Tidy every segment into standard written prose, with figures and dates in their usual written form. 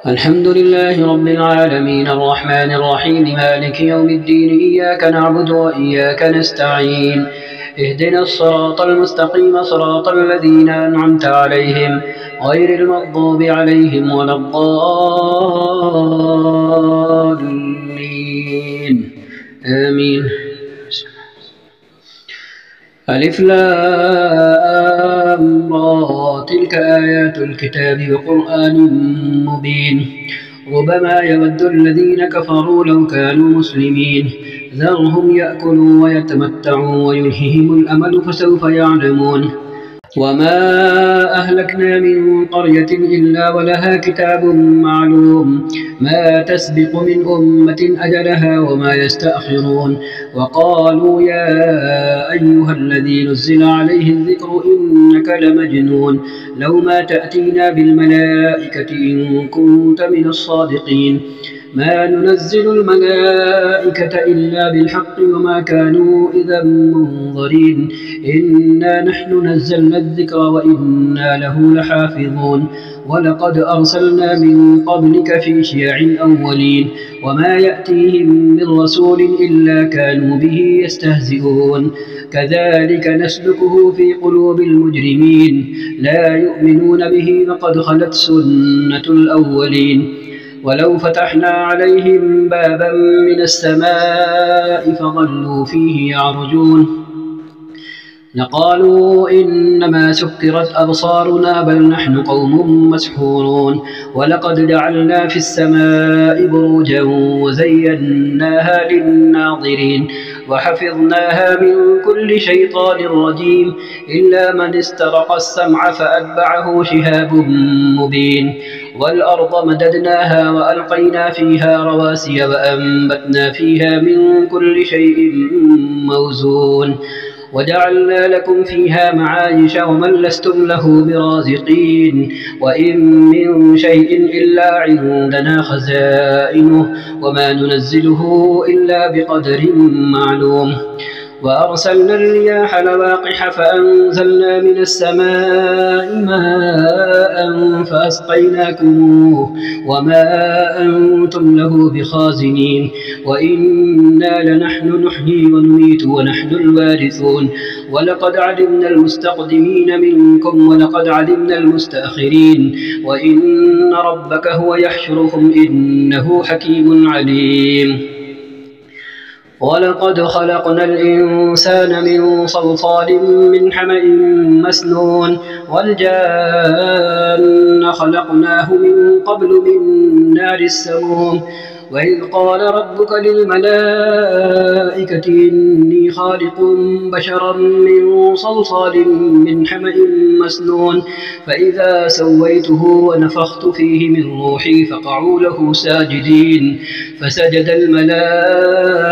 الحمد لله رب العالمين الرحمن الرحيم مالك يوم الدين إياك نعبد وإياك نستعين اهدنا الصراط المستقيم صراط الذين أنعمت عليهم غير المغضوب عليهم ولا الضالين آمين. ألف لام را تلك آيات الكتاب وقرآن مبين ربما يود الذين كفروا لو كانوا مسلمين ذرهم يأكلوا ويتمتعوا ويلههم الأمل فسوف يعلمون. وما أهلكنا من قرية إلا ولها كتاب معلوم ما تسبق من أمة أجلها وما يستأخرون. وقالوا يا أيها الذي نزل عليه الذكر إنك لمجنون لو ما تأتينا بالملائكة إن كنت من الصادقين ما ننزل الملائكة إلا بالحق وما كانوا إذا منظرين إنا نحن نزلنا الذكر وإنا له لحافظون. ولقد أرسلنا من قبلك في شيع الأولين وما يأتيهم من رسول إلا كانوا به يستهزئون كذلك نسلكه في قلوب المجرمين لا يؤمنون به وقد خلت سنة الأولين. ولو فتحنا عليهم بابا من السماء فظلوا فيه يعرجون لقالوا إنما سكرت أبصارنا بل نحن قوم مسحورون. ولقد جعلنا في السماء بروجا وزيناها للناظرين وحفظناها من كل شيطان رجيم إلا من استرق السمع فأتبعه شهاب مبين. والأرض مددناها وألقينا فيها رواسي وأنبتنا فيها من كل شيء موزون وجعلنا لكم فيها معايش ومن لستم له برازقين وإن من شيء إلا عندنا خزائنه وما ننزله إلا بقدر معلوم. وأرسلنا الرياح لواقح فأنزلنا من السماء ماء فأسقيناكموه وما أنتم له بخازنين وإنا لنحن نحيي ونميت ونحن الوارثون. ولقد علمنا المستقدمين منكم ولقد علمنا المستأخرين وإن ربك هو يحشرهم إنه حكيم عليم. ولقد خلقنا الإنسان من صلصال من حمأ مسنون والجان خلقناه من قبل من نار السموم. وإذ قال ربك للملائكة إني خالق بشرا من صلصال من حمأ مسنون فإذا سويته ونفخت فيه من روحي فقعوا له ساجدين فسجد الملائكة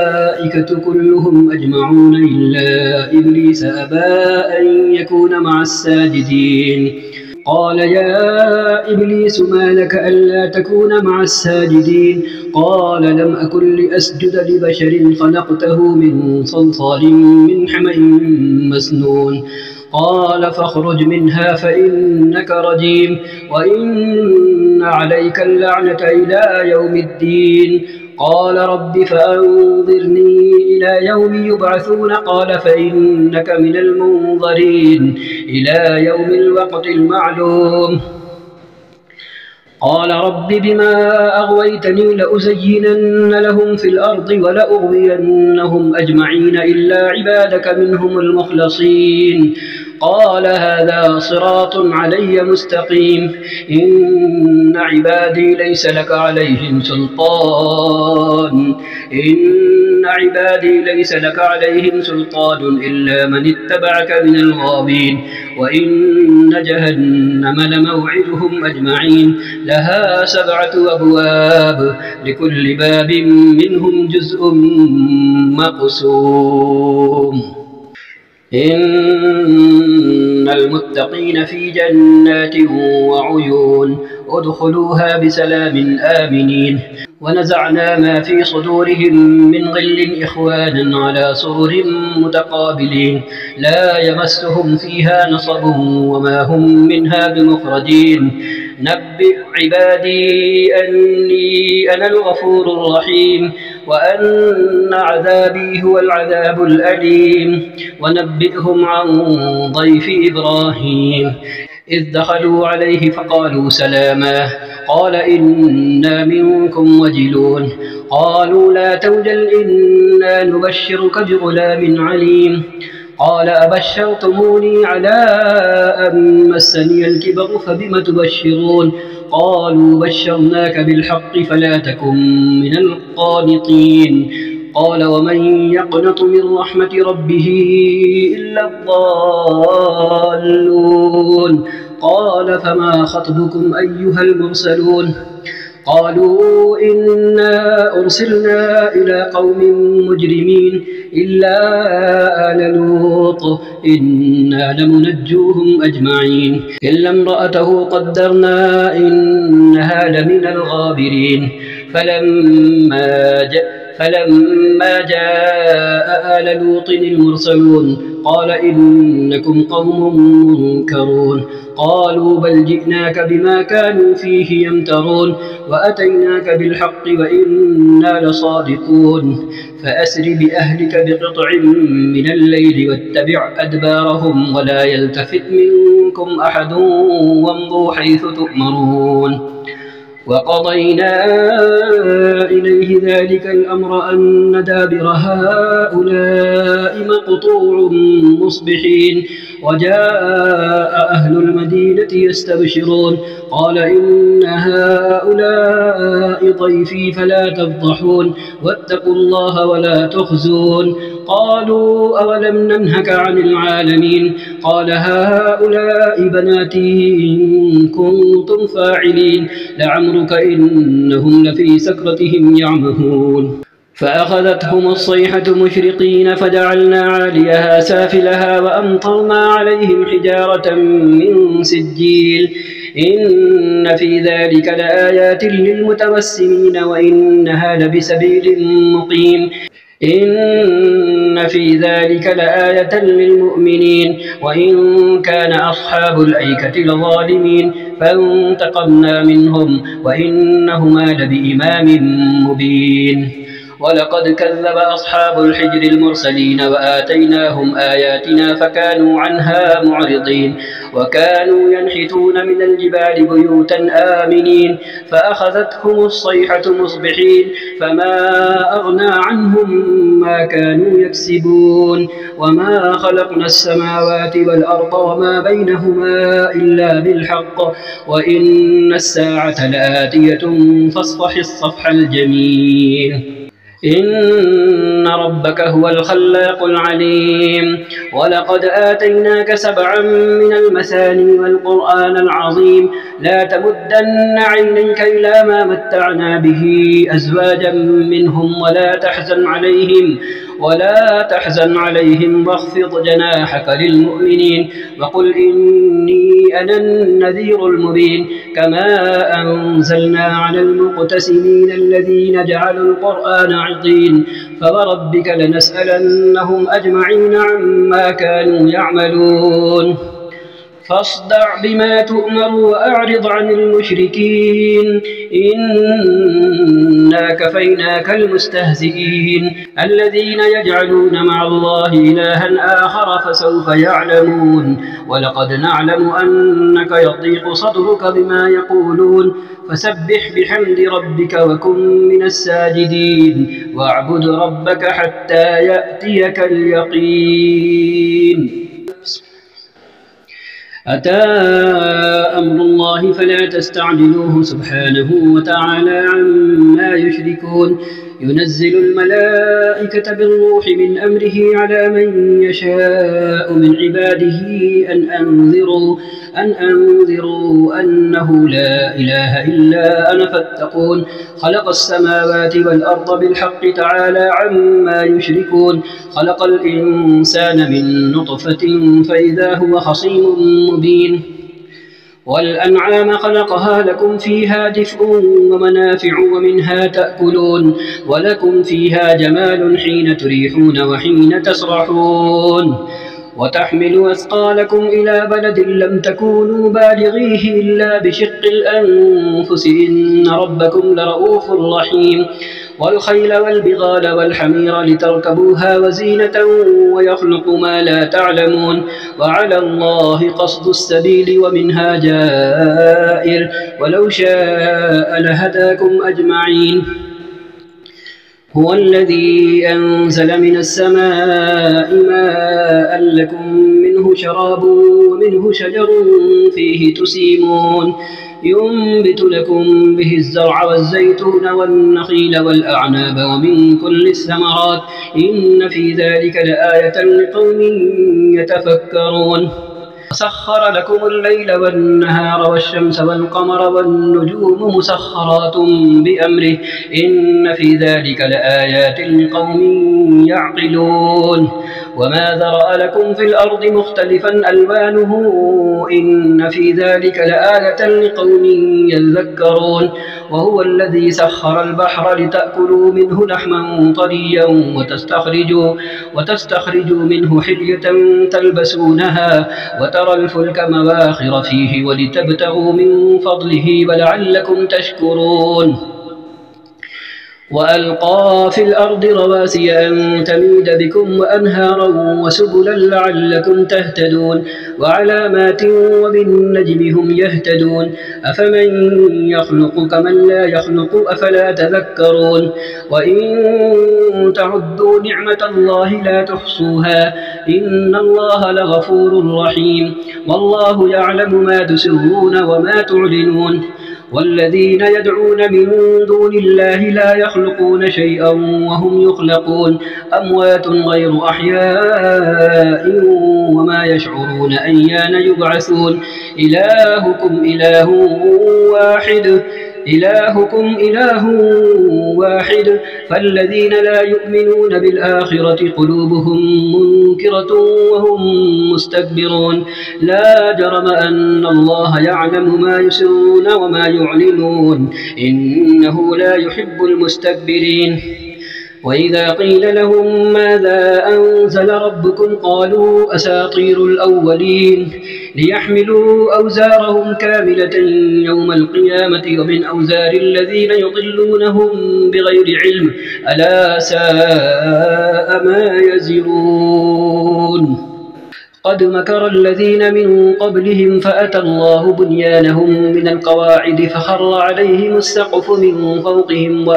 كلهم أجمعون إلا إبليس أبى أن يكون مع الساجدين قال يا إبليس ما لك ألا تكون مع الساجدين قال لم أكن لأسجد لبشر خلقته من صلصال من حمأ مسنون قال فاخرج منها فإنك رجيم وإن عليك اللعنة إلى يوم الدين قال رب فأنظرني إلى يوم يبعثون قال فإنك من المنظرين إلى يوم الوقت المعلوم قال رب بما أغويتني لأزينن لهم في الأرض ولأغوينهم أجمعين إلا عبادك منهم المخلصين قال هذا صراط علي مستقيم إن عبادي ليس لك عليهم سلطان إلا من اتبعك من الغاوين وإن جهنم لموعدهم أجمعين لها 7 أبواب لكل باب منهم جزء مقسوم. إن المتقين في جنات وعيون ادخلوها بسلام آمنين ونزعنا ما في صدورهم من غل إخوانا على سرر متقابلين لا يمسهم فيها نصب وما هم منها بمخرجين نبئ عبادي أني أنا الغفور الرحيم وأن عذابي هو العذاب الأليم ونبئهم عن ضيف إبراهيم إذ دخلوا عليه فقالوا سلاما قال إنا منكم وجلون قالوا لا توجل إنا نبشرك بغلام عليم قال أبشرتموني على أن مسني الكبر فبم تبشرون قالوا بشرناك بالحق فلا تكن من القانطين قال ومن يقنط من رحمة ربه إلا الضالون قال فما خطبكم أيها المرسلون قالوا إنا أرسلنا إلى قوم مجرمين إلا آل لوط إنا لمنجوهم أجمعين إلا امرأته قدرنا إنها لمن الغابرين فلما جاء آل لوط المرسلون قال إنكم قوم منكرون قالوا بل جئناك بما كانوا فيه يمترون وأتيناك بالحق وإنا لصادقون فأسر بأهلك بقطع من الليل واتبع أدبارهم ولا يلتفت منكم أحد وامضوا حيث تؤمرون وقضينا إليه ذلك الأمر أن دابر هؤلاء مقطوع مصبحين وجاء أهل المدينة يستبشرون قال إن هؤلاء ضيفي فلا تفضحون واتقوا الله ولا تخزون قالوا أولم ننهك عن العالمين قال هؤلاء بناتي إن كنتم فاعلين لعمرك إنهم لفي سكرتهم يعمهون فأخذتهم الصيحة مشرقين فجعلنا عاليها سافلها وأمطرنا عليهم حجارة من سجيل إن في ذلك لآيات للمتوسمين وإنها لبسبيل مقيم إن في ذلك لآية للمؤمنين وإن كان أصحاب الأيكة لظالمين فانتقمنا منهم وإنهما لبإمام مبين ولقد كذب أصحاب الحجر المرسلين وآتيناهم آياتنا فكانوا عنها معرضين وكانوا ينحتون من الجبال بيوتا آمنين فأخذتهم الصيحة مصبحين فما أغنى عنهم ما كانوا يكسبون وما خلقنا السماوات والأرض وما بينهما إلا بالحق وإن الساعة لآتية فاصفح الصفح الجميل إن ربك هو الخلاق العليم ولقد آتيناك 7 من المثاني والقرآن العظيم لا تمدن عينيك إلى ما متعنا به أزواجا منهم ولا تحزن عليهم واخفض جناحك للمؤمنين وقل إني أنا النذير المبين كما أنزلنا على المقتسمين الذين جعلوا القرآن عضين فوربك لنسألنهم أجمعين عما كانوا يعملون فاصدع بما تؤمر وأعرض عن المشركين إنا كفيناك المستهزئين الذين يجعلون مع الله إلها آخر فسوف يعلمون ولقد نعلم أنك يضيق صدرك بما يقولون فسبح بحمد ربك وكن من الساجدين واعبد ربك حتى يأتيك اليقين أتى أمر الله فلا تستعجلوه سبحانه وتعالى عما يشركون ينزل الملائكة بالروح من أمره على من يشاء من عباده أن أنذروا أنه لا إله إلا أنا فاتقون خلق السماوات والأرض بالحق تعالى عما يشركون خلق الإنسان من نطفة فإذا هو خصيم مبين والأنعام خلقها لكم فيها دفء ومنافع ومنها تأكلون ولكم فيها جمال حين تريحون وحين تسرحون وتحملوا أثقالكم إلى بلد لم تكونوا بالغيه إلا بشق الأنفس إن ربكم لرؤوف رحيم والخيل والبغال والحمير لتركبوها وزينة ويخلق ما لا تعلمون وعلى الله قصد السبيل ومنها جائر ولو شاء لهداكم أجمعين هو الذي أنزل من السماء ماء لكم منه شراب ومنه شجر فيه تسيمون ينبت لكم به الزرع والزيتون والنخيل والأعناب ومن كل الثمرات إن في ذلك لآية لقوم يتفكرون وسخر لكم الليل والنهار والشمس والقمر والنجوم مسخرات بأمره إن في ذلك لآيات لقوم يعقلون وما ذرأ لكم في الأرض مختلفا ألوانه إن في ذلك لآية لقوم يذكرون وهو الذي سخر البحر لتأكلوا منه لحما طريا وتستخرجوا منه حلية تلبسونها وترى الفلك مواخر فيه ولتبتغوا من فضله ولعلكم تشكرون وألقى في الأرض رواسي أن تميد بكم وأنهارا وسبلا لعلكم تهتدون وعلامات وبالنجم هم يهتدون أفمن يخلق كمن لا يخلق أفلا تذكرون وإن تعدوا نعمة الله لا تحصوها إن الله لغفور رحيم والله يعلم ما تسرون وما تعلنون والذين يدعون من دون الله لا يخلقون شيئا وهم يخلقون أموات غير أحياء وما يشعرون أيان يبعثون إلهكم إله واحد فالذين لا يؤمنون بالآخرة قلوبهم منكرة وهم مستكبرون لا جرم أن الله يعلم ما يسرون وما يعلنون إنه لا يحب المستكبرين وإذا قيل لهم ماذا أنزل ربكم قالوا أساطير الأولين ليحملوا أوزارهم كاملة يوم القيامة ومن أوزار الذين يضلونهم بغير علم ألا ساء ما يزرون قد مكر الذين من قبلهم فأتى الله بنيانهم من القواعد فخر عليهم السقف من فوقهم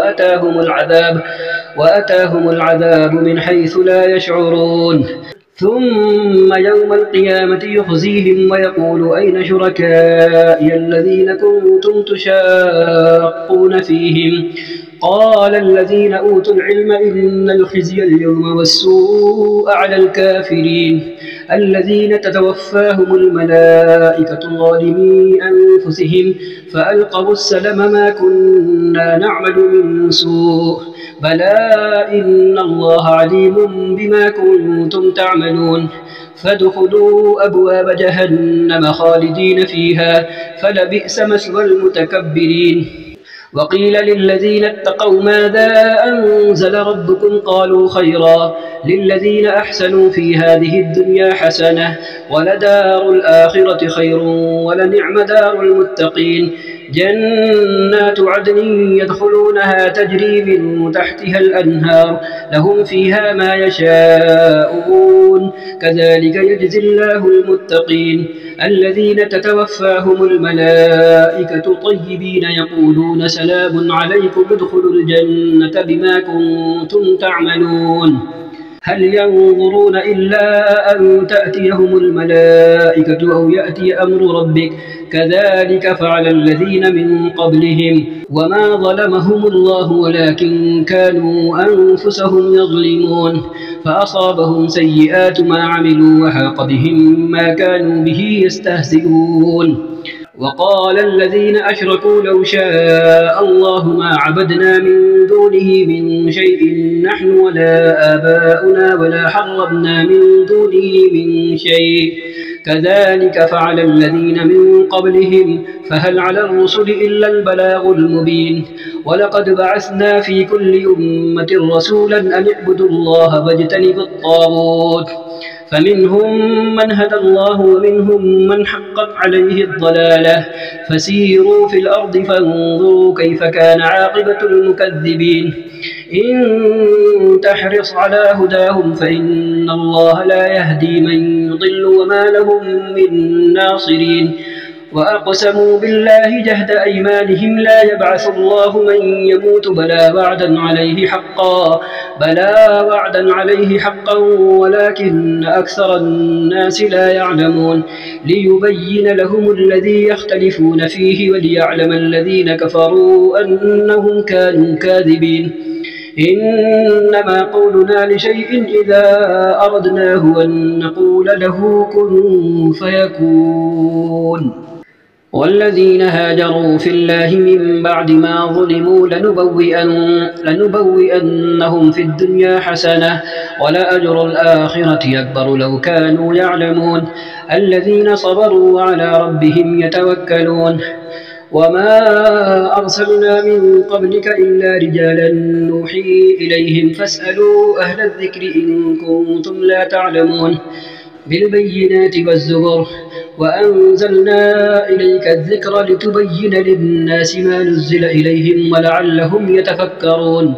وأتاهم العذاب من حيث لا يشعرون ثم يوم القيامة يخزيهم ويقول أين شركائي الذين كنتم تشاقون فيهم قال الذين أوتوا العلم إن الخزي اليوم والسوء على الكافرين الذين تتوفاهم الملائكة ظالمي أنفسهم فألقوا السلم ما كنا نعمل من سوء بلى إن الله عليم بما كنتم تعملون فادخلوا أبواب جهنم خالدين فيها فلبئس مثوى المتكبرين وقيل للذين اتقوا ماذا أنزل ربكم قالوا خيرا للذين أحسنوا في هذه الدنيا حسنة ولدار الآخرة خير ولنعم دار المتقين جنات عدن يدخلونها تجري من تحتها الأنهار لهم فيها ما يشاءون كذلك يجزي الله المتقين الذين تتوفاهم الملائكة طيبين يقولون سلام عليكم ادخلوا الجنة بما كنتم تعملون هل ينظرون إلا أن تأتيهم الملائكة أو يأتي أمر ربك كذلك فعل الذين من قبلهم وما ظلمهم الله ولكن كانوا أنفسهم يظلمون فأصابهم سيئات ما عملوا وحاق بهم ما كانوا به يستهزئون وقال الذين أشركوا لو شاء الله ما عبدنا من دونه من شيء نحن ولا آباؤنا ولا حرمنا من دونه من شيء كذلك فعل الذين من قبلهم فهل على الرسل إلا البلاغ المبين ولقد بعثنا في كل أمة رسولا أن اعبدوا الله واجتنبوا الطاغوت فمنهم من هدى الله ومنهم من حقت عليه الضلالة فسيروا في الأرض فانظروا كيف كان عاقبة المكذبين إن تحرص على هداهم فإن الله لا يهدي من يضل وما لهم من ناصرين وأقسموا بالله جهد أيمانهم لا يبعث الله من يموت بلى وعدا عليه حقا ولكن أكثر الناس لا يعلمون ليبين لهم الذي يختلفون فيه وليعلم الذين كفروا أنهم كانوا كاذبين إنما قولنا لشيء إذا أردناه أن نقول له كن فيكون والذين هاجروا في الله من بعد ما ظلموا لنبوئنهم في الدنيا حسنة ولأجر الآخرة أكبر لو كانوا يعلمون الذين صبروا وعلى ربهم يتوكلون وما أرسلنا من قبلك إلا رجالا نوحي إليهم فاسألوا أهل الذكر إن كنتم لا تعلمون بالبينات والزبر وأنزلنا إليك الذكر لتبين للناس ما نزل إليهم ولعلهم يتفكرون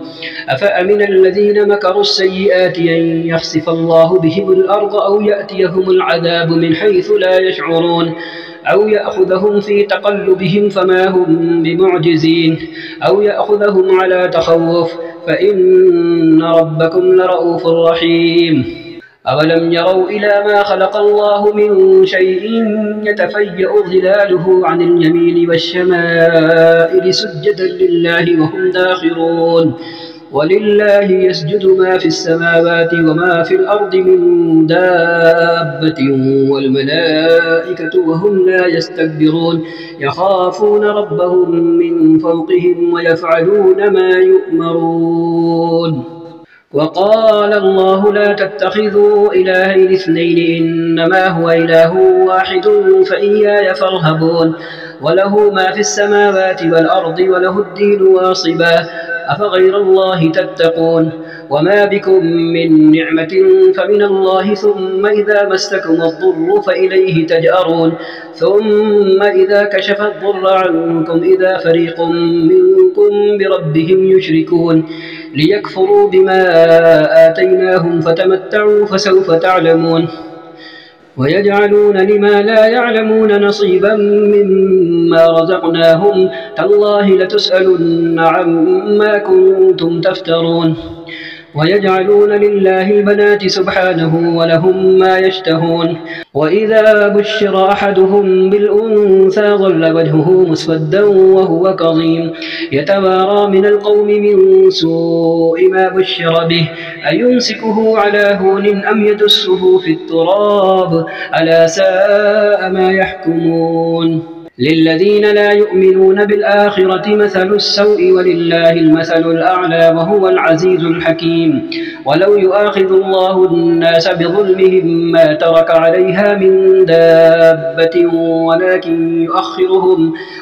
أفأمن الذين مكروا السيئات أن يخسف الله بهم الأرض أو يأتيهم العذاب من حيث لا يشعرون أو يأخذهم في تقلبهم فما هم بمعجزين أو يأخذهم على تخوف فإن ربكم لرؤوف رحيم أولم يروا إلى ما خلق الله من شيء يتفيأ ظلاله عن اليمين والشمائل سجدا لله وهم داخرون ولله يسجد ما في السماوات وما في الأرض من دابة والملائكة وهم لا يستكبرون يخافون ربهم من فوقهم ويفعلون ما يؤمرون وقال الله لا تتخذوا إلهين اثنين إنما هو إله واحد فإياي فارهبون وله ما في السماوات والأرض وله الدين واصبا أفغير الله تتقون وما بكم من نعمة فمن الله ثم إذا مسكم الضر فإليه تجأرون ثم إذا كشف الضر عنكم إذا فريق منكم بربهم يشركون ليكفروا بما آتيناهم فتمتعوا فسوف تعلمون ويجعلون لما لا يعلمون نصيبا مما رزقناهم تالله لتسألن عما كنتم تفترون ويجعلون لله البنات سبحانه ولهم ما يشتهون وإذا بشر أحدهم بالأنثى ظل وجهه مسودا وهو كظيم يتوارى من القوم من سوء ما بشر به أيمسكه على هون أم يدسه في التراب ألا ساء ما يحكمون للذين لا يؤمنون بالآخرة مثل السوء ولله المثل الأعلى وهو العزيز الحكيم ولو يؤاخذ الله الناس بظلمهم ما ترك عليها من دابة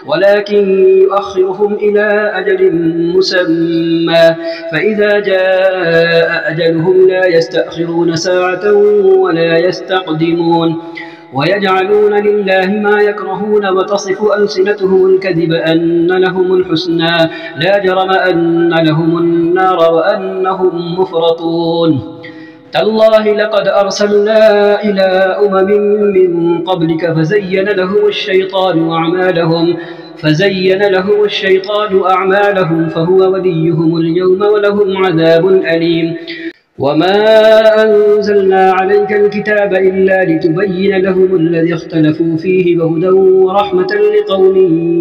ولكن يؤخرهم إلى أجل مسمى فإذا جاء أجلهم لا يستأخرون ساعة ولا يستقدمون ويجعلون لله ما يكرهون وتصف ألسنتهم الكذب أن لهم الحسنى لا جرم أن لهم النار وأنهم مفرطون تالله لقد أرسلنا إلى من قبلك فزين لهم الشيطان أعمالهم فهو وليهم اليوم ولهم عذاب أليم وما أنزلنا عليك الكتاب إلا لتبين لهم الذي اختلفوا فيه وهدى ورحمة لقوم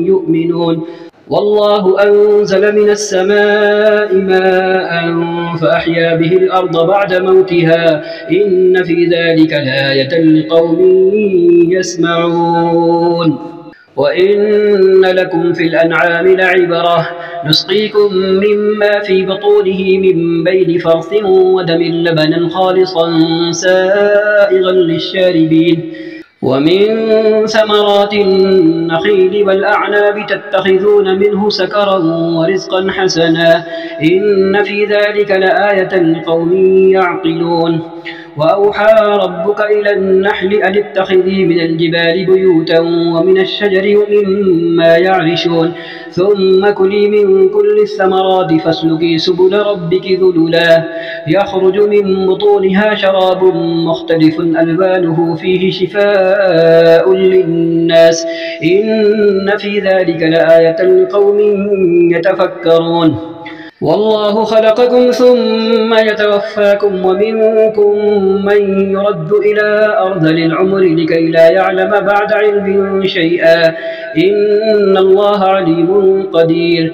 يؤمنون والله أنزل من السماء ماء فأحيا به الأرض بعد موتها إن في ذلك لآية لقوم يسمعون وإن لكم في الأنعام لعبرة نسقيكم مما في بطونه من بين فرث ودم لبنا خالصا سائغا للشاربين ومن ثمرات النخيل والأعناب تتخذون منه سكرا ورزقا حسنا إن في ذلك لآية لقوم يعقلون وأوحى ربك إلى النحل أن اتخذي من الجبال بيوتا ومن الشجر ومما يعرشون ثم كلي من كل الثمرات فاسلكي سبل ربك ذللا يخرج من بطونها شراب مختلف ألوانه فيه شفاء للناس إن في ذلك لآية لقوم يتفكرون والله خلقكم ثم يتوفاكم ومنكم من يرد إلى أرذل العمر لكي لا يعلم بعد علم شيئا إن الله عليم قدير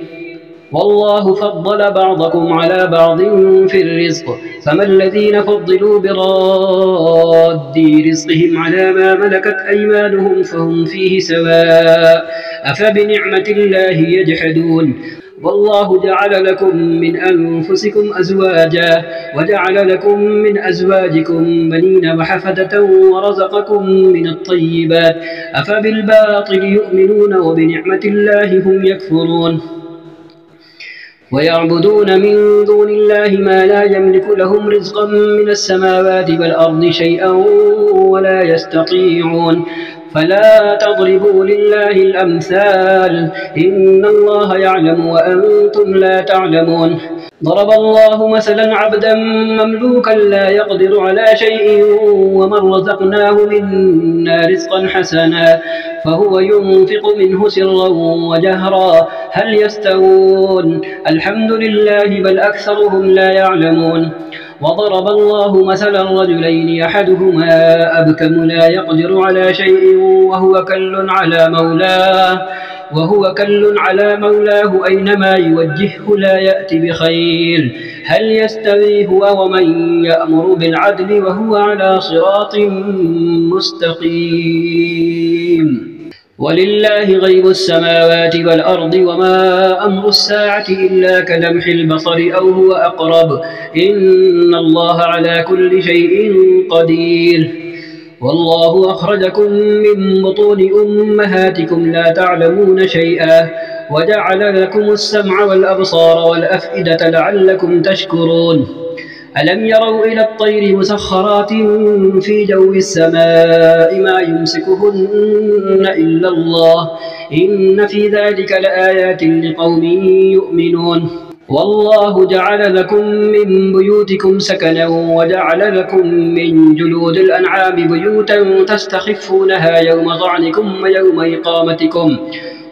والله فضل بعضكم على بعض في الرزق فما الذين فضلوا براد رزقهم على ما ملكت أيمانهم فهم فيه سواء أفبنعمة الله يجحدون والله جعل لكم من أنفسكم أزواجا وجعل لكم من أزواجكم بنين وحفدة ورزقكم من الطيبات أفبالباطل يؤمنون وبنعمة الله هم يكفرون ويعبدون من دون الله ما لا يملك لهم رزقا من السماوات والأرض شيئا ولا يستطيعون فلا تضربوا لله الأمثال إن الله يعلم وأنتم لا تعلمون ضرب الله مثلا عبدا مملوكا لا يقدر على شيء ومن رزقناه منا رزقا حسنا فهو ينفق منه سرا وجهرا هل يستوون الحمد لله بل أكثرهم لا يعلمون وضرب الله مثلا رجلين أحدهما أبكم لا يقدر على شيء وهو كل على مولاه أينما يوجهه لا يأتي بخير هل يستوي هو ومن يأمر بالعدل وهو على صراط مستقيم ولله غيب السماوات والأرض وما أمر الساعة إلا كلمح البصر أو هو أقرب إن الله على كل شيء قدير والله أخرجكم من بطون أمهاتكم لا تعلمون شيئا وجعل لكم السمع والأبصار والأفئدة لعلكم تشكرون ألم يروا إلى الطير مسخرات في جو السماء ما يمسكهن إلا الله إن في ذلك لآيات لقوم يؤمنون والله جعل لكم من بيوتكم سكنا وجعل لكم من جلود الأنعام بيوتا تستخفونها يوم ظعنكم ويوم إقامتكم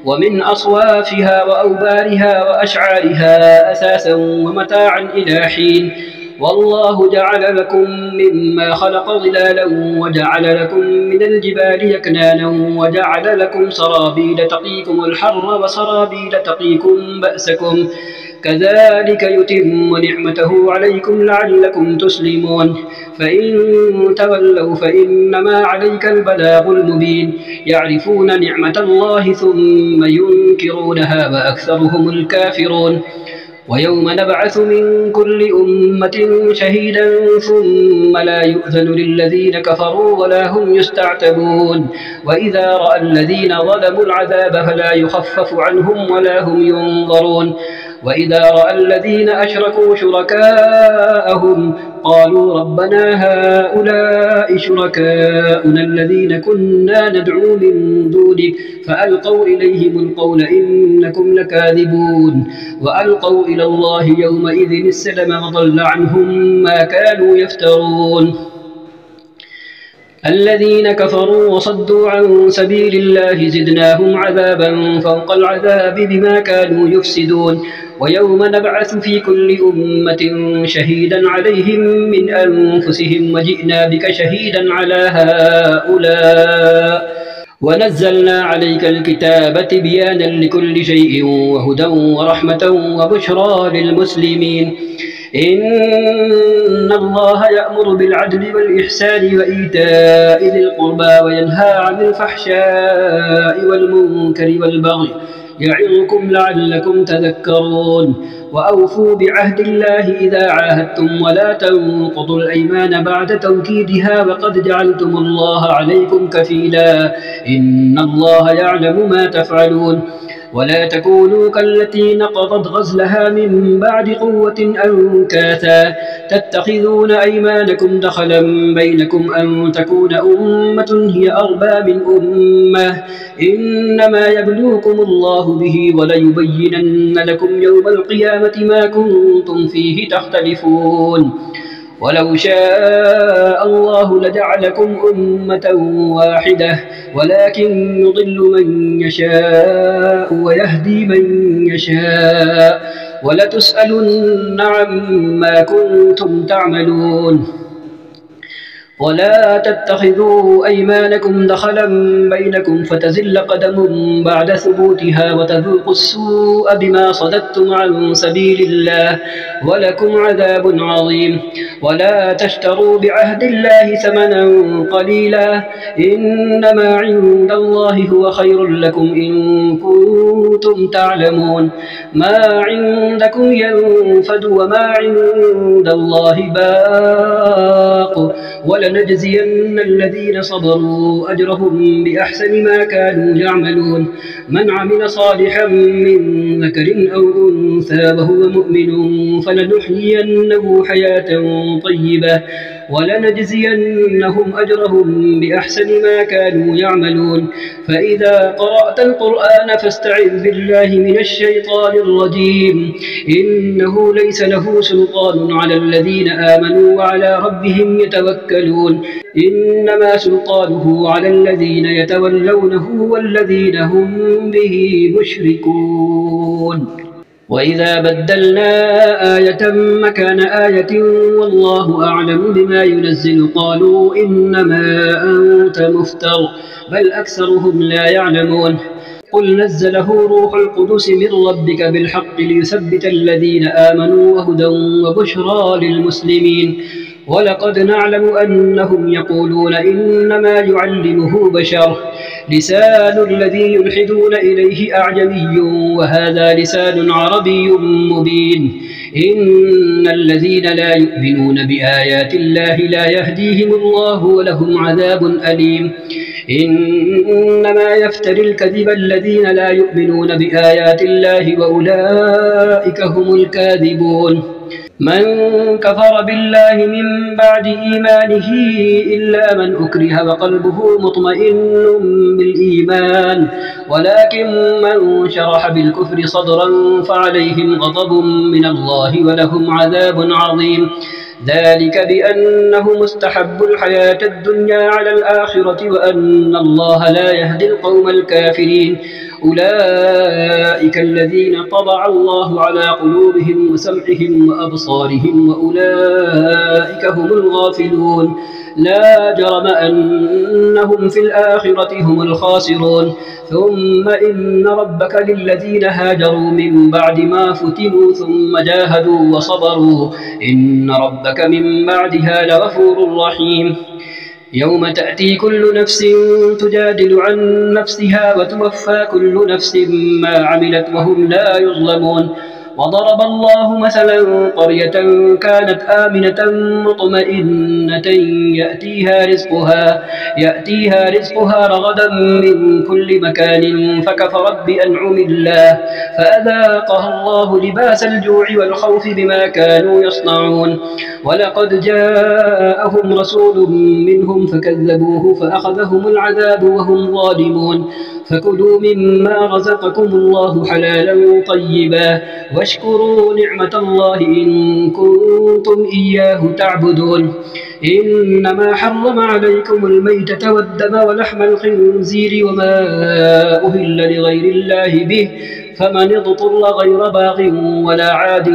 ومن أصوافها وأوبارها وأشعارها أثاثا ومتاعا إلى حين والله جعل لكم مما خلق ظلالا وجعل لكم من الجبال يكنانا وجعل لكم سرابيل تقيكم الحر وسرابيل تقيكم بأسكم كذلك يتم نعمته عليكم لعلكم تسلمون فإن تولوا فإنما عليك البلاغ المبين يعرفون نعمة الله ثم ينكرونها وأكثرهم الكافرون ويوم نبعث من كل أمة شهيدا ثم لا يؤذن للذين كفروا ولا هم يستعتبون وإذا رأى الذين ظلموا العذاب فلا يخفف عنهم ولا هم ينظرون وإذا رأى الذين أشركوا شركاءهم قالوا ربنا هؤلاء شركاؤنا الذين كنا ندعو من دونك فألقوا إليهم القول إنكم لكاذبون وألقوا إلى الله يومئذ السلم وضل عنهم ما كانوا يفترون الذين كفروا وصدوا عن سبيل الله زدناهم عذابا فوق العذاب بما كانوا يفسدون ويوم نبعث في كل أمة شهيدا عليهم من أنفسهم وجئنا بك شهيدا على هؤلاء ونزلنا عليك الكتاب تبيانا لكل شيء وهدى ورحمة وبشرى للمسلمين إن الله يأمر بالعدل والإحسان وإيتاء ذي القربى وينهى عن الفحشاء والمنكر والبغي يعظكم لعلكم تذكرون وأوفوا بعهد الله إذا عاهدتم ولا تنقضوا الأيمان بعد توكيدها وقد جعلتم الله عليكم كفيلا إن الله يعلم ما تفعلون ولا تكونوا كالتي نقضت غزلها من بعد قوة أنكاثا تتخذون أيمانكم دخلا بينكم أن تكون أمة هي أربى من أمة إنما يبلوكم الله به وليبينن لكم يوم القيامة ما كنتم فيه تختلفون ولو شاء الله لجعلكم أمة واحدة ولكن يضل من يشاء ويهدي من يشاء ولتسألن عما كنتم تعملون ولا تتخذوا أيمانكم دخلا بينكم فتزل قدم بعد ثبوتها وتذوقوا السوء بما صددتم عن سبيل الله ولكم عذاب عظيم ولا تشتروا بعهد الله ثمنا قليلا إنما عند الله هو خير لكم إن كنتم تعلمون ما عندكم ينفد وما عند الله باق ولنجزين الذين صبروا أجرهم بأحسن ما كانوا يعملون من عمل صالحا من ذكر أو أنثى وهو مؤمن فلنحيينه حياة طيبة ولنجزينهم أجرهم بأحسن ما كانوا يعملون فإذا قرأت القرآن فاستعذ بالله من الشيطان الرجيم إنه ليس له سلطان على الذين آمنوا وعلى ربهم يتوكلون إنما سلطانه على الذين يتولونه والذين هم به مشركون وإذا بدلنا آية مكان آية والله أعلم بما ينزل قالوا إنما أنت مفتر بل أكثرهم لا يعلمون قل نزله روح القدس من ربك بالحق ليثبت الذين آمنوا وهدى وبشرى للمسلمين ولقد نعلم أنهم يقولون إنما يعلمه بشر لسان الذي يلحدون إليه أعجمي وهذا لسان عربي مبين إن الذين لا يؤمنون بآيات الله لا يهديهم الله ولهم عذاب أليم إنما يفتري الكذب الذين لا يؤمنون بآيات الله وأولئك هم الكاذبون من كفر بالله من بعد إيمانه إلا من أكره وقلبه مطمئن بالإيمان ولكن من شرح بالكفر صدرا فعليهم غضب من الله ولهم عذاب عظيم ذلك بأنهم استحبوا الحياة الدنيا على الآخرة وأن الله لا يهدي القوم الكافرين أولئك الذين طبع الله على قلوبهم وسمعهم وأبصارهم وأولئك هم الغافلون لا جرم أنهم في الآخرة هم الخاسرون ثم إن ربك للذين هاجروا من بعد ما فتنوا ثم جاهدوا وصبروا إن ربك من بعدها لغفور رحيم يوم تأتي كل نفس تجادل عن نفسها وتوفى كل نفس ما عملت وهم لا يظلمون وضرب الله مثلا قرية كانت آمنة مطمئنة يأتيها رزقها رغدا من كل مكان فكفرت بأنعم الله فأذاقها الله لباس الجوع والخوف بما كانوا يصنعون ولقد جاءهم رسول منهم فكذبوه فأخذهم العذاب وهم ظالمون فكلوا مما رزقكم الله حلالا طيبا واشكروا نعمة الله إن كنتم إياه تعبدون إنما حرم عليكم الميتة والدم ولحم الخنزير وما أهل لغير الله به فمن اضطر غير باغ ولا عاد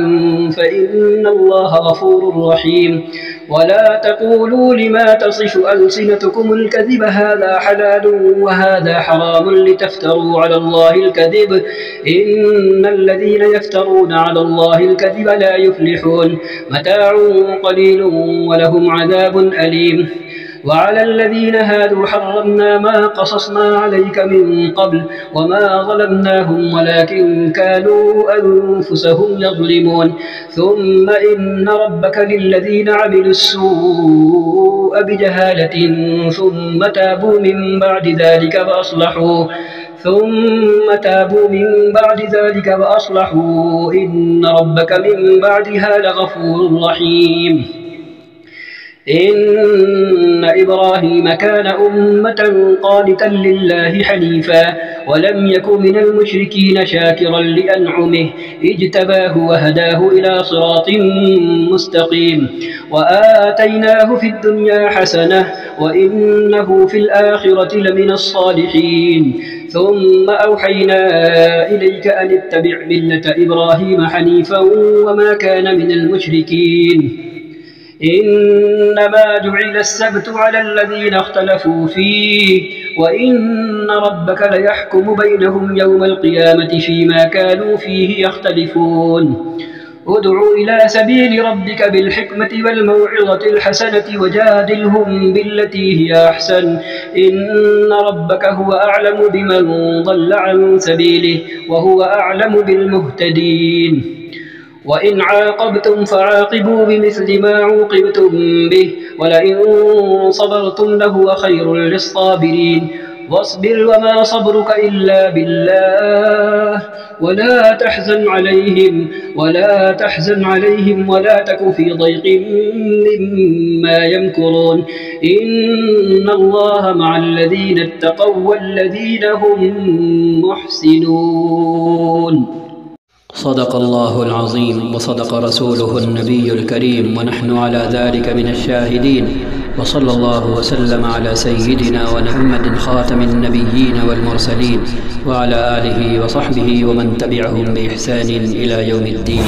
فإن الله غفور رحيم ولا تقولوا لما تصف ألسنتكم الكذب هذا حلال وهذا حرام لتفتروا على الله الكذب إن الذين يفترون على الله الكذب لا يفلحون متاع قليل ولهم عذاب أليم وعلى الذين هادوا حرمنا ما قصصنا عليك من قبل وما ظلمناهم ولكن كانوا أنفسهم يظلمون ثم إن ربك للذين عملوا السوء بجهالة ثم تابوا من بعد ذلك وأصلحوا إن ربك من بعدها لغفور رحيم إن إبراهيم كان أمة قانتا لله حنيفا ولم يك من المشركين شاكرا لأنعمه اجتباه وهداه إلى صراط مستقيم وآتيناه في الدنيا حسنة وإنه في الآخرة لمن الصالحين ثم أوحينا إليك أن اتبع ملة إبراهيم حنيفا وما كان من المشركين إنما جعل السبت على الذين اختلفوا فيه وإن ربك ليحكم بينهم يوم القيامة فيما كانوا فيه يختلفون ادع إلى سبيل ربك بالحكمة والموعظة الحسنة وجادلهم بالتي هي أحسن إن ربك هو أعلم بمن ضل عن سبيله وهو أعلم بالمهتدين وإن عاقبتم فعاقبوا بمثل ما عوقبتم به ولئن صبرتم لهو خير للصابرين واصبر وما صبرك إلا بالله ولا تحزن عليهم ولا تك في ضيق مما يمكرون إن الله مع الذين اتقوا والذين هم محسنون. صدق الله العظيم وصدق رسوله النبي الكريم ونحن على ذلك من الشاهدين وصلى الله وسلم على سيدنا محمد خاتم النبيين والمرسلين وعلى آله وصحبه ومن تبعهم بإحسان إلى يوم الدين.